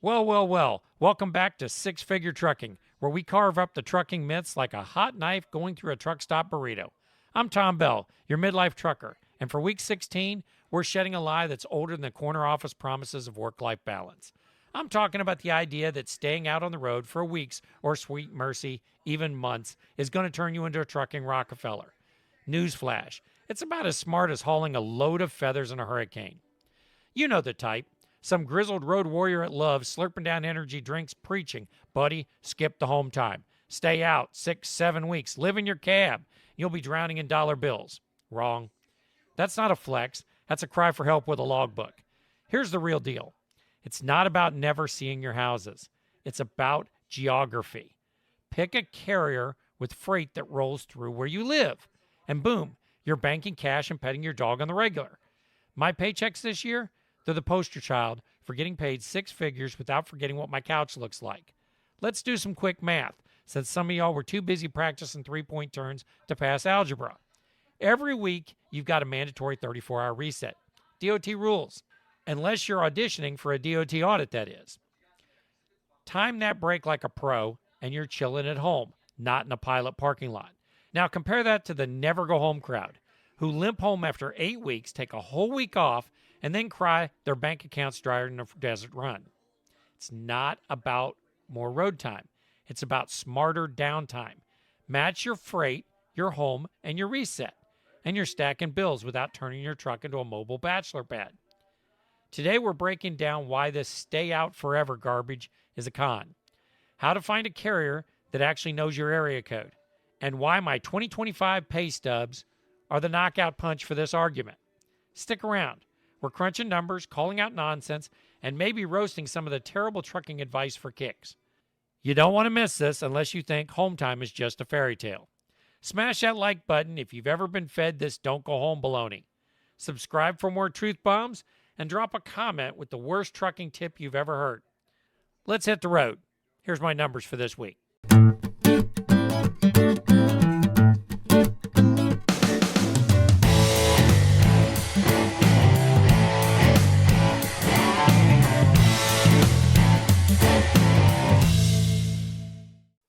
Well, well, well, welcome back to Six Figure Trucking, where we carve up the trucking myths like a hot knife going through a truck stop burrito. I'm Tom Bell, your midlife trucker, and for week 16, we're shedding a lie that's older than the corner office promises of work life balance. I'm talking about the idea that staying out on the road for weeks or sweet mercy, even months, is going to turn you into a trucking Rockefeller. Newsflash, it's about as smart as hauling a load of feathers in a hurricane. You know the type. Some grizzled road warrior at Love slurping down energy drinks preaching, buddy, skip the home time. Stay out 6-7 weeks. Live in your cab. You'll be drowning in dollar bills. Wrong. That's not a flex. That's a cry for help with a logbook. Here's the real deal. It's not about never seeing your houses. It's about geography. Pick a carrier with freight that rolls through where you live. And boom, you're banking cash and petting your dog on the regular. My paychecks this year? They're the poster child for getting paid six figures without forgetting what my couch looks like. Let's do some quick math, since some of y'all were too busy practicing three-point turns to pass algebra. Every week, you've got a mandatory 34-hour reset. DOT rules, unless you're auditioning for a DOT audit, that is. Time that break like a pro, and you're chilling at home, not in a pilot parking lot. Now compare that to the never-go-home crowd, who limp home after 8 weeks, take a whole week off, and then cry their bank account's drier than a desert run. It's not about more road time. It's about smarter downtime. Match your freight, your home, and your reset. And you're stacking bills without turning your truck into a mobile bachelor pad. Today we're breaking down why this stay out forever garbage is a con. How to find a carrier that actually knows your area code. And why my 2025 pay stubs are the knockout punch for this argument. Stick around. We're crunching numbers, calling out nonsense, and maybe roasting some of the terrible trucking advice for kicks. You don't want to miss this unless you think home time is just a fairy tale. Smash that like button if you've ever been fed this don't go home baloney. Subscribe for more truth bombs, and drop a comment with the worst trucking tip you've ever heard. Let's hit the road. Here's my numbers for this week.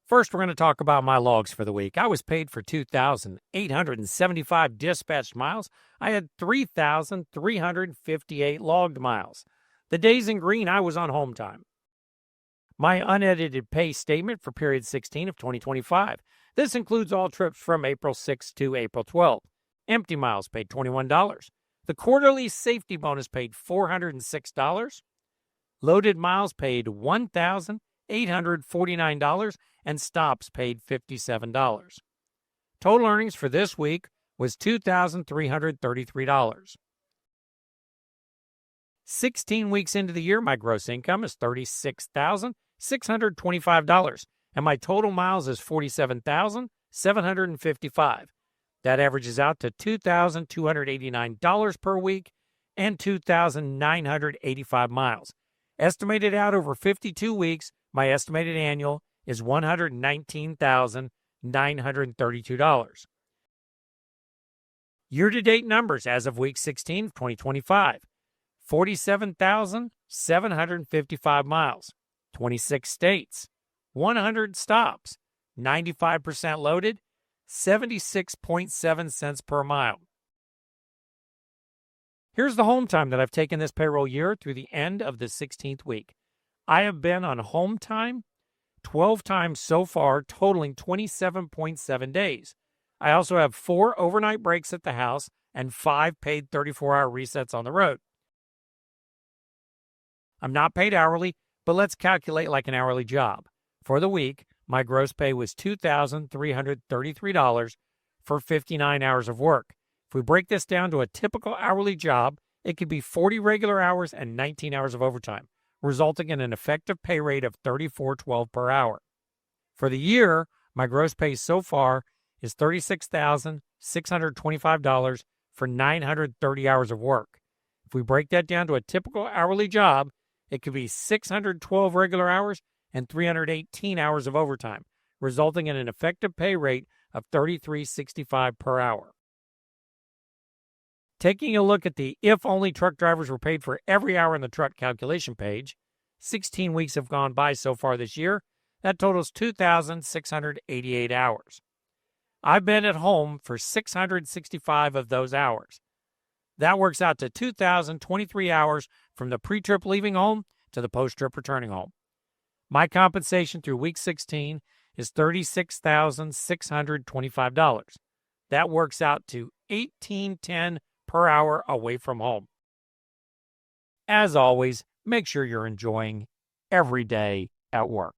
First, we're going to talk about my logs for the week. I was paid for 2,875 dispatched miles. I had 3,358 logged miles. The days in green, I was on home time. My unedited pay statement for period 16 of 2025. This includes all trips from April 6 to April 12. Empty miles paid $21. The quarterly safety bonus paid $406. Loaded miles paid $1,849. And stops paid $57. Total earnings for this week was $2,333. 16 weeks into the year, my gross income is $36,625, and my total miles is 47,755. That averages out to $2,289 per week and 2,985 miles. Estimated out over 52 weeks, my estimated annual is $119,932. Year-to-date numbers as of week 16 of 2025. 47,755 miles, 26 states, 100 stops, 95% loaded, 76.7 cents per mile. Here's the home time that I've taken this payroll year through the end of the 16th week. I have been on home time 12 times so far, totaling 27.7 days. I also have 4 overnight breaks at the house and 5 paid 34-hour resets on the road. I'm not paid hourly, but let's calculate like an hourly job. For the week, my gross pay was $2,333 for 59 hours of work. If we break this down to a typical hourly job, it could be 40 regular hours and 19 hours of overtime, resulting in an effective pay rate of $34.12 per hour. For the year, my gross pay so far is $36,625 for 930 hours of work. If we break that down to a typical hourly job, it could be 612 regular hours and 318 hours of overtime, resulting in an effective pay rate of $33.65 per hour. Taking a look at the if only truck drivers were paid for every hour in the truck calculation page, 16 weeks have gone by so far this year. That totals 2,688 hours. I've been at home for 665 of those hours. That works out to 2,023 hours from the pre-trip leaving home to the post-trip returning home. My compensation through week 16 is $36,625. That works out to $18.10 per hour away from home. As always, make sure you're enjoying every day at work.